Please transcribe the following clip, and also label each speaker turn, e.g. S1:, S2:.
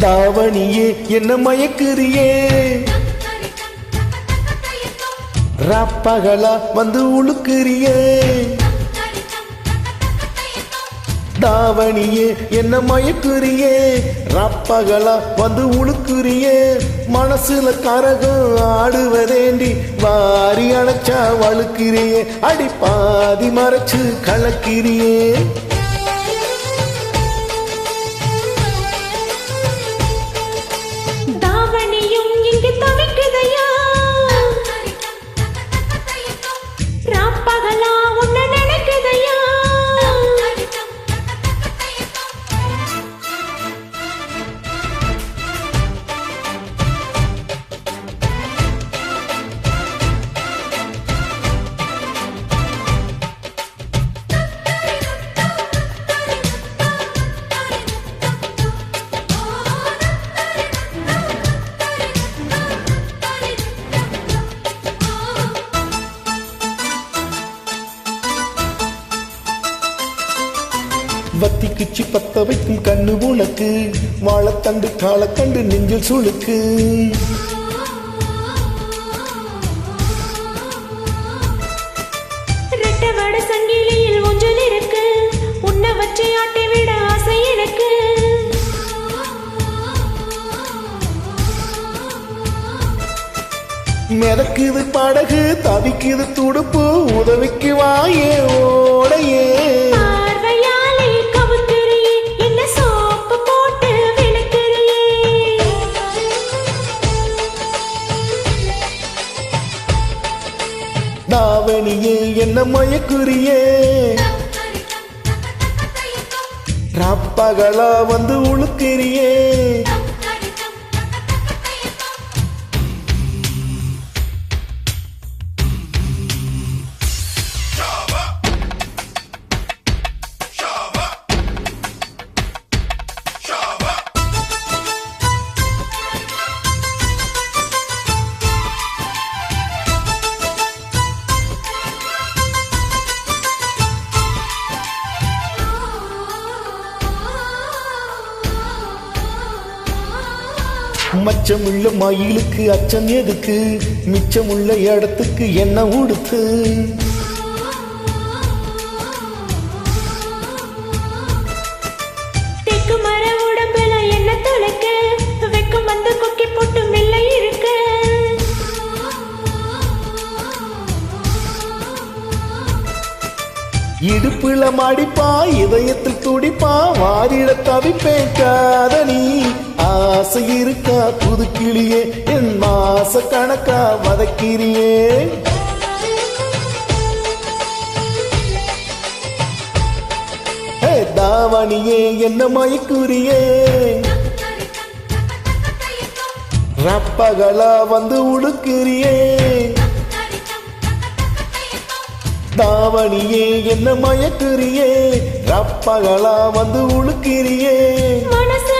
S1: தாவணியே என்ன மயக்குறியே ராப்பகலா வந்து உழுக்குறியே தாவணியே என்ன மயக்குறியே ராப்பகலா வந்து உழுக்குறியே மனசுல கரகம் ஆடுவதேண்டி வாரி அணைச்சா வழுக்கிறியே அடி பாதி மறைச்சு கலக்கிறியே
S2: தாவணியும் இங்கு தவிக்குதையா ராப்பகலா உன்ன நினைக்குதையா
S1: வத்தி கிச்சி பத்த வைக்கும் கண்ணு உனக்கு வாழத்தண்டு காலக்கண்டு நெஞ்சில் சுளுக்கு
S2: ரெட்டவட சங்கிலியில் ஊஞ்சல் இருக்கு உன்னை வச்சு ஆட்டி விட ஆசை எனக்கு
S1: மிதக்குது படகு தவிக்குது துடுப்பு உதவிக்கு வாயே ஓடையே
S2: பார்வையாலே கவுத்துறியே என்ன சோப்பு போட்டு விளக்குறியே
S1: தாவணியே என்ன மயக்குறியே ராப்பகலா வந்து உழுக்கிறியே மச்சமுள்ள மயிலுக்கு அச்சம் எதுக்கு மிச்சமுள்ள இடத்துக்கு என்ன உடுத்து
S2: தெக்கு மர உடம்புல என்ன தொலைக்க வெக்கம் வந்து கொக்கி போட்டு மெல்ல இருக்க
S1: இடுப்புல மாடிப்பா இதயத்தில் துடிப்பா வாரிட தவிப்பேன் காதலி ஆசை இருக்கா புது கிளியே என் மாச கணக்கா வதக்கிறியே தாவணியே என்ன மயக்குறியே ரப்பகலா வந்து உடுக்கிறியே தாவணியே என்ன மயக்குறியே ரப்பகலா வந்து உழுக்கிறியே
S2: மனசு